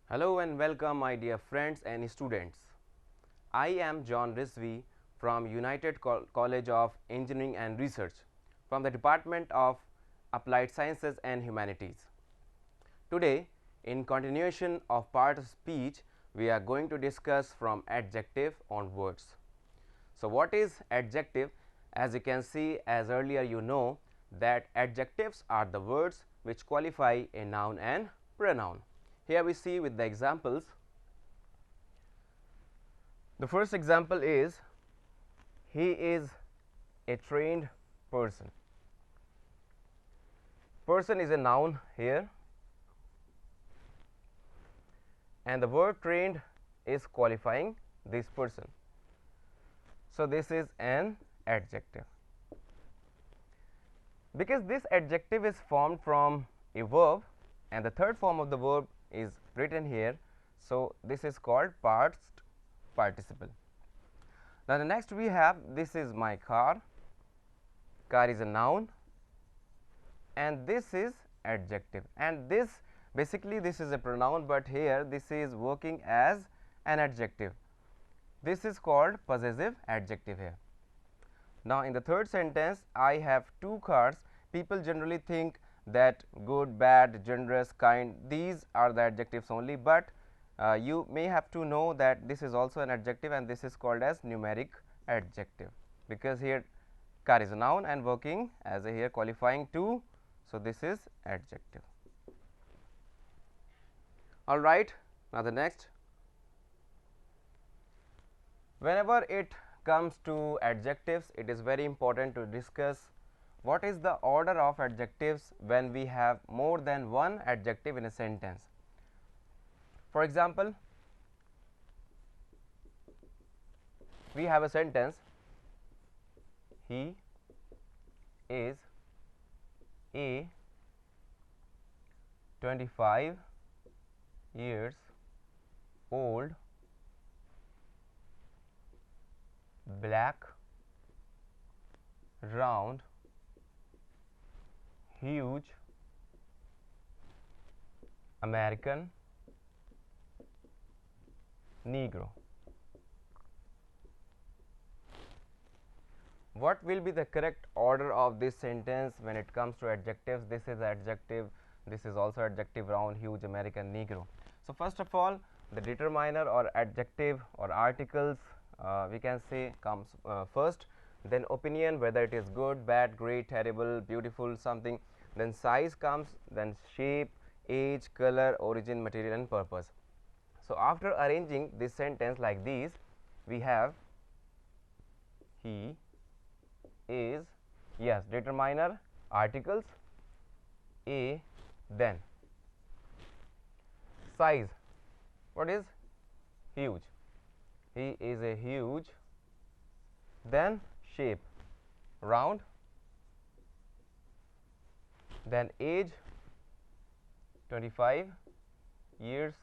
Hello and welcome my dear friends and students. I am Haider Rizvi from United College of Engineering and Research from the Department of Applied Sciences and Humanities. Today, in continuation of part of speech, we are going to discuss from adjective onwards. So, what is adjective? As you can see, as earlier you know that adjectives are the words which qualify a noun and pronoun. Here we see with the examples. The first example is he is a trained person. Person is a noun here and the word trained is qualifying this person. So, this is an adjective. Because this adjective is formed from a verb and the third form of the verb is written here. So, this is called past participle. Now, the next we have this is my car. Car is a noun and this is adjective, and this basically this is a pronoun, but here this is working as an adjective. This is called possessive adjective here. Now, in the third sentence I have two cars. People generally think that good, bad, generous, kind, these are the adjectives only, but you may have to know that this is also an adjective and this is called as numeric adjective, because here car is a noun and working as a here qualifying two. So, this is adjective. All right. Now, the next, whenever it comes to adjectives, it is very important to discuss what is the order of adjectives when we have more than one adjective in a sentence. For example, we have a sentence, he is a 25 years old black round huge American Negro. What will be the correct order of this sentence when it comes to adjectives? This is adjective, this is also adjective, round, huge, American, Negro. So, first of all, the determiner or adjective or articles we can say comes first, then opinion, whether it is good, bad, great, terrible, beautiful, something, then size comes, then shape, age, color, origin, material and purpose. So, after arranging this sentence like these, we have he is, yes, determiner, articles, a, then size, what is huge, he is a huge, then shape, round, then age 25 years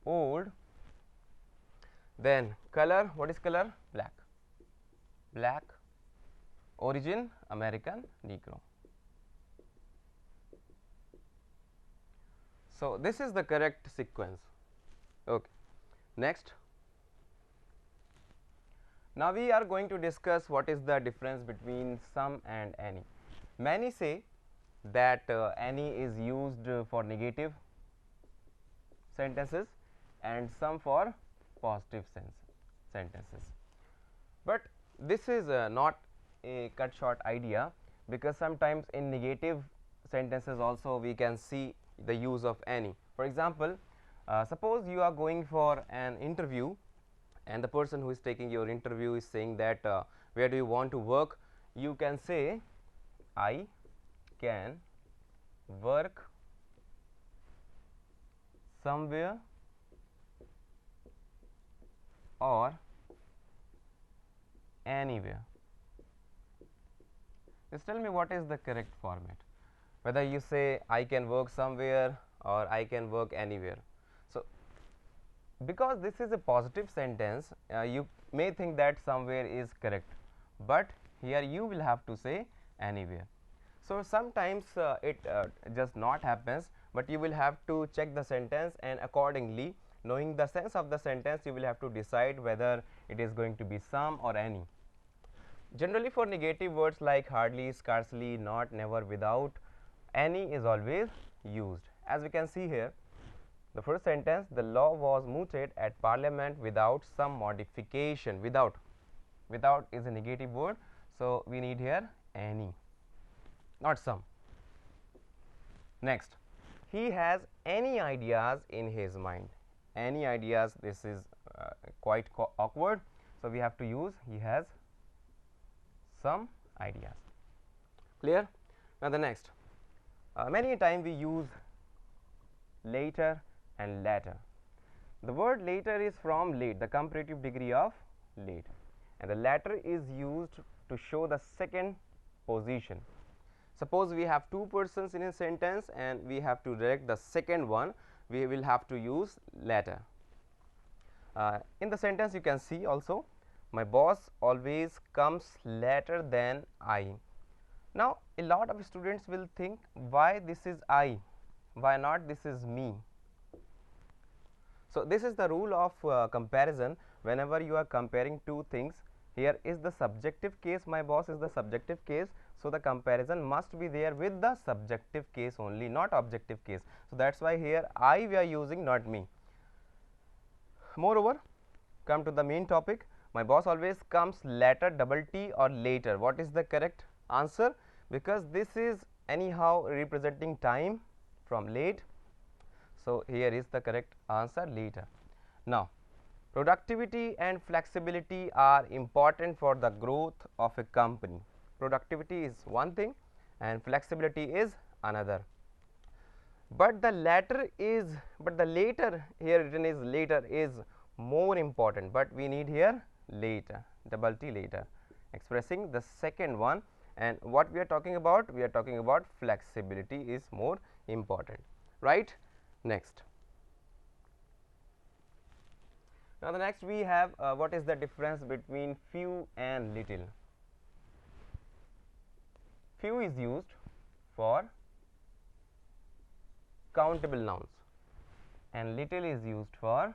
old, then color, what is color, black, black, origin American Negro. So, this is the correct sequence. Okay. Next, now we are going to discuss what is the difference between some and any. Many say that any is used for negative sentences and some for positive sentences, but this is not a cut short idea, because sometimes in negative sentences also we can see the use of any. For example, suppose you are going for an interview and the person who is taking your interview is saying that where do you want to work, you can say I can work somewhere or anywhere. Just tell me what is the correct format, whether you say I can work somewhere or I can work anywhere. So, because this is a positive sentence, you may think that somewhere is correct, but here you will have to say anywhere. So sometimes it just not happens, but you will have to check the sentence, and accordingly, knowing the sense of the sentence, you will have to decide whether it is going to be some or any. Generally, for negative words like hardly, scarcely, not, never, without, any is always used. As we can see here, the first sentence, the law was mooted at parliament without some modification. Without is a negative word, so we need here any, not some. Next, he has any ideas in his mind. Any ideas, this is quite awkward, so we have to use he has some ideas. Clear? Now the next, many a time we use later and latter. The word later is from late, the comparative degree of late, and the latter is used to show the second position. Suppose we have two persons in a sentence and we have to direct the second one, we will have to use latter. In the sentence you can see also, my boss always comes later than I. Now a lot of students will think, why this is I, why not this is me? So this is the rule of comparison. Whenever you are comparing two things, here is the subjective case, my boss is the subjective case, so the comparison must be there with the subjective case only, not objective case. So that's why here I we are using, not me. Moreover, come to the main topic, my boss always comes later, double T or later. What is the correct answer? Because this is anyhow representing time from late, so here is the correct answer, later. Now productivity and flexibility are important for the growth of a company. Productivity is one thing and flexibility is another, but the latter is, but the later here written is later is more important, but we need here later, double T, later, expressing the second one. And what we are talking about? We are talking about flexibility is more important, right? Next, now the next we have what is the difference between few and little. Few is used for countable nouns and little is used for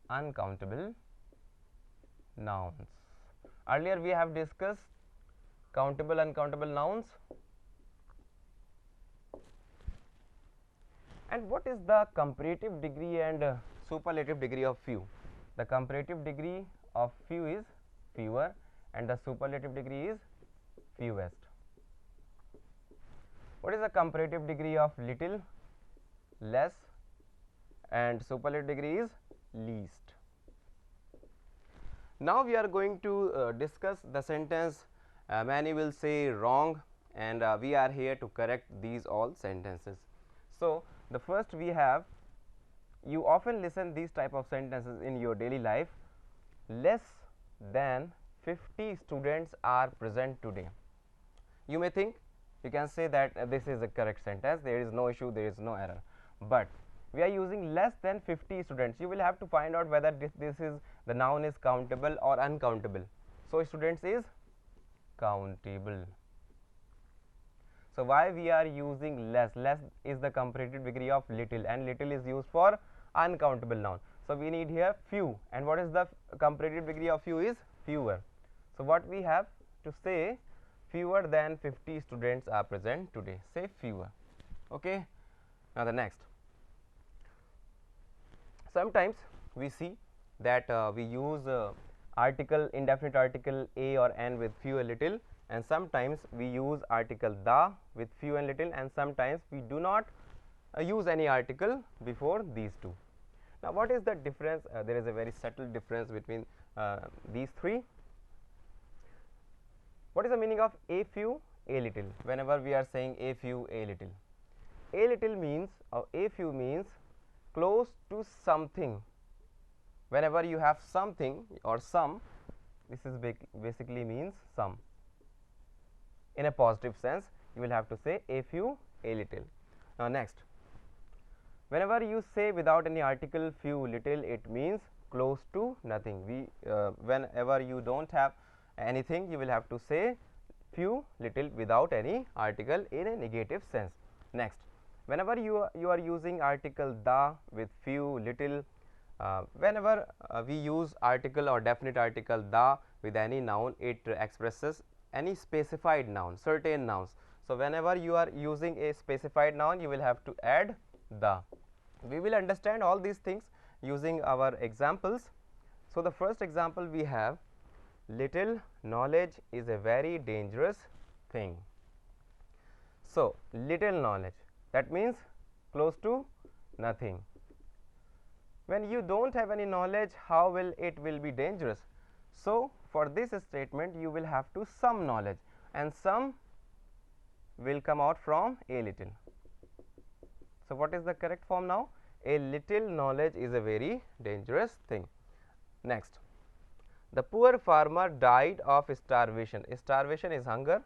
uncountable nouns. Earlier we have discussed countable, uncountable nouns. And what is the comparative degree and superlative degree of few? The comparative degree of few is fewer and the superlative degree is fewest. What is the comparative degree of little? Less, and superlative degree is least. Now we are going to discuss the sentence many will say wrong, and we are here to correct these all sentences. So the first we have, you often listen these type of sentences in your daily life, less than 50 students are present today. You may think, you can say that this is a correct sentence, there is no issue, there is no error, but we are using less than 50 students. You will have to find out whether this is the noun is countable or uncountable. So students is countable. So why we are using less? Less is the comparative degree of little, and little is used for uncountable noun. So we need here few, and what is the comparative degree of few is fewer. So what we have to say, fewer than 50 students are present today, say fewer. Okay. Now the next, sometimes we see that we use article, indefinite article a or an with few and little, and sometimes we use article the with few and little, and sometimes we do not use any article before these two. Now what is the difference? There is a very subtle difference between these three. What is the meaning of a few, a little? Whenever we are saying a few, a little means, or a few means close to something. Whenever you have something or some, this is basically means some. In a positive sense, you will have to say a few, a little. Now next, whenever you say without any article few, little, it means close to nothing. Whenever you don't have anything, you will have to say few, little without any article in a negative sense. Next, whenever you are using article the with few, little, whenever we use article or definite article the with any noun, it expresses any specified noun, certain nouns. So, whenever you are using a specified noun, you will have to add the. We will understand all these things using our examples. So, the first example we have, little knowledge is a very dangerous thing. So, little knowledge, that means close to nothing. When you do not have any knowledge, how will it will be dangerous? So, for this statement you will have to some knowledge, and some will come out from a little. So, what is the correct form now? A little knowledge is a very dangerous thing. Next, the poor farmer died of starvation. Starvation is hunger.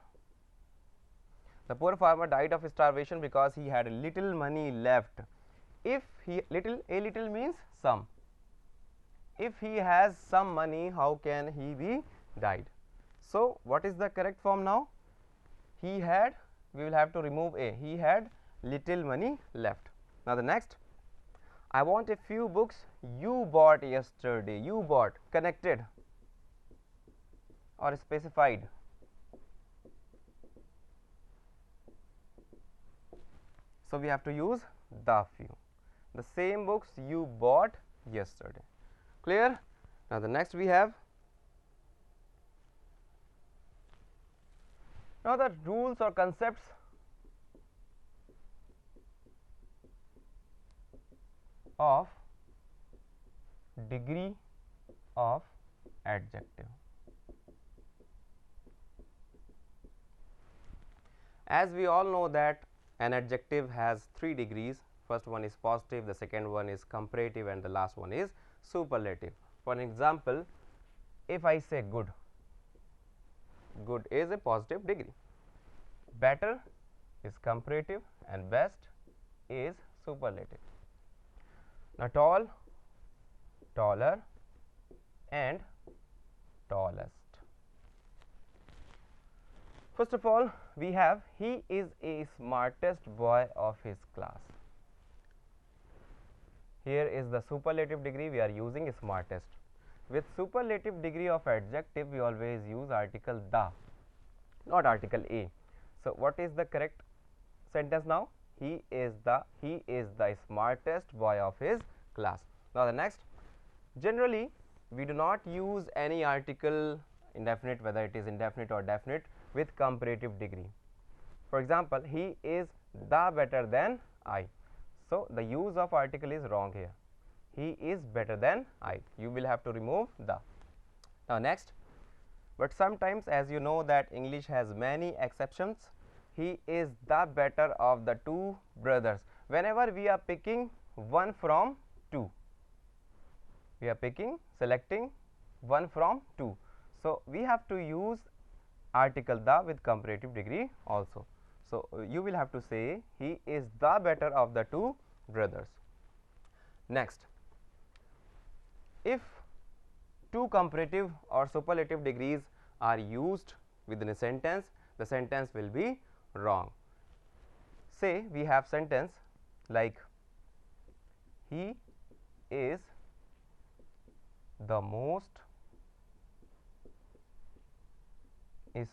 The poor farmer died of starvation because he had little money left. If he a little means some. If he has some money, how can he be died? So, what is the correct form now? He had, we will have to remove a, he had little money left. Now, the next, I want a few books you bought yesterday. You bought, connected or specified. So, we have to use the few, the same books you bought yesterday. Clear? Now, the next we have, now the rules or concepts of degree of adjective. As we all know that an adjective has 3 degrees. First one is positive, the second one is comparative, and the last one is superlative. For an example, if I say good, good is a positive degree, better is comparative, and best is superlative. Now, tall, taller, and tallest. First of all, we have he is a smartest boy of his class. Here is the superlative degree, we are using smartest. With superlative degree of adjective, we always use article the, not article a. So, what is the correct sentence now? He is the smartest boy of his class. Now, the next, generally we do not use any article indefinite, whether it is indefinite or definite, with comparative degree. For example, he is the better than I. So, the use of article is wrong here. He is better than I. You will have to remove the. Now, next, but sometimes, as you know that English has many exceptions, he is the better of the 2 brothers. Whenever we are picking one from 2, we are selecting one from 2. So, we have to use article the with comparative degree also. So, you will have to say he is the better of the 2 brothers. Next, if 2 comparative or superlative degrees are used within a sentence, the sentence will be wrong. Say we have sentence like he is the most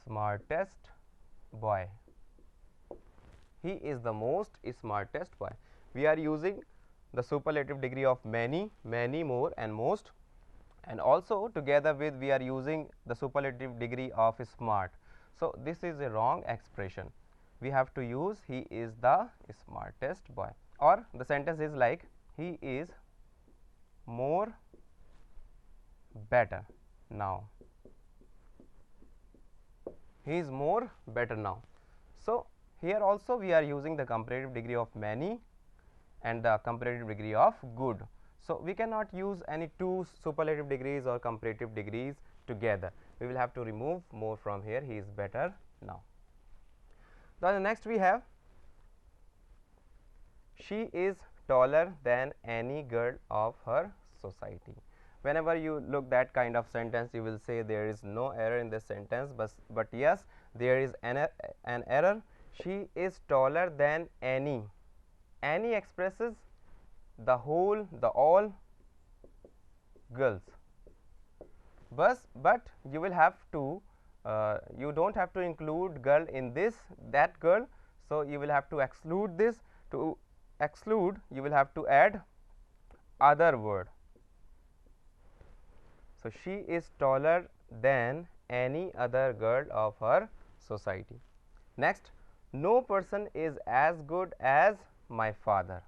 smartest boy. He is the most smartest boy. We are using the superlative degree of many, many, more, and most, and also together with we are using the superlative degree of smart. So, this is a wrong expression. We have to use he is the smartest boy, or the sentence is like he is more better now. He is more better now. So, here also we are using the comparative degree of many and the comparative degree of good. So, we cannot use any 2 superlative degrees or comparative degrees together. We will have to remove more from here. He is better now. Then next we have she is taller than any girl of her society. whenever you look that kind of sentence, you will say there is no error in this sentence, but yes, there is an error. She is taller than any. Any expresses the whole, the all girls, but you will have to you don't have to include girl in this, that girl. So you will have to exclude this. To exclude, you will have to add other word. So she is taller than any other girl of her society. Next, no person is as good as my father.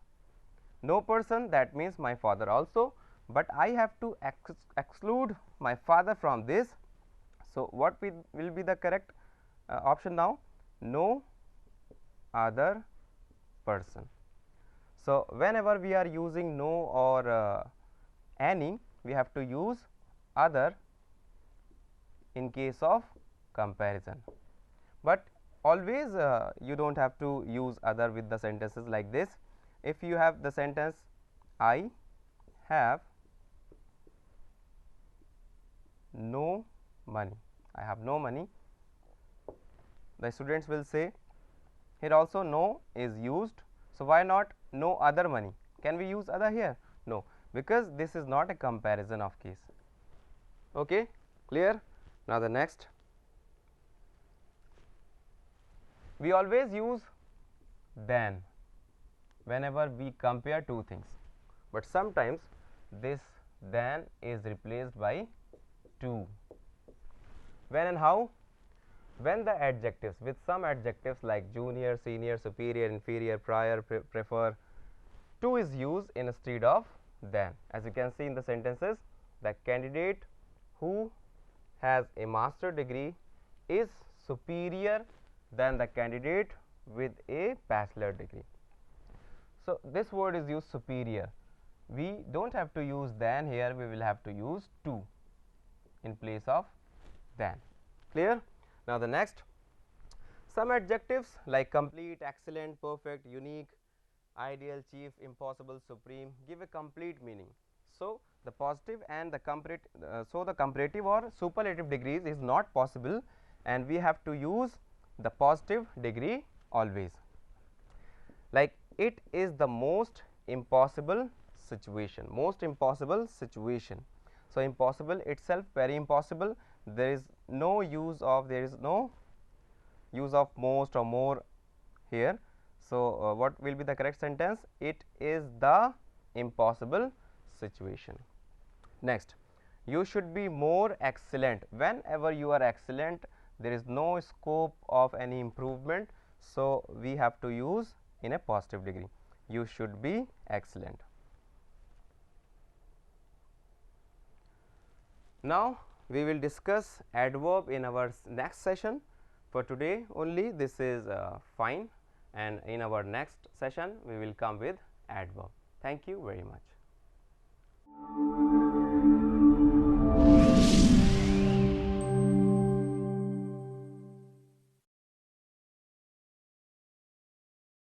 No person, that means my father also, but I have to exclude my father from this. So what will be the correct option now? No other person. So whenever we are using no or any, we have to use other in case of comparison, but always you don't have to use other with the sentences like this. If you have the sentence, I have no money, I have no money, the students will say, here also no is used, so why not no other money? Can we use other here? No, because this is not a comparison of case. Okay, clear? Now the next, we always use than whenever we compare two things, but sometimes this than is replaced by to. When and how? When the adjectives, with some adjectives like junior, senior, superior, inferior, prior, prefer, to is used instead of than. As you can see in the sentences, the candidate who has a master degree is superior than the candidate with a bachelor degree. So this word is used superior. We don't have to use than here, we will have to use to in place of than. Clear? Now the next, some adjectives like complete, excellent, perfect, unique, ideal, chief, impossible, supreme give a complete meaning. So the positive and the comparative or superlative degrees is not possible, and we have to use the positive degree always. Like, it is the most impossible situation, most impossible situation. So impossible itself, very impossible, there is no use of most or more here. So what will be the correct sentence? It is the impossible situation. Next, you should be more excellent. Whenever you are excellent, there is no scope of any improvement, so we have to use in a positive degree. You should be excellent. Now we will discuss adverb in our next session. For today only this is fine, and in our next session we will come with adverb. Thank you very much.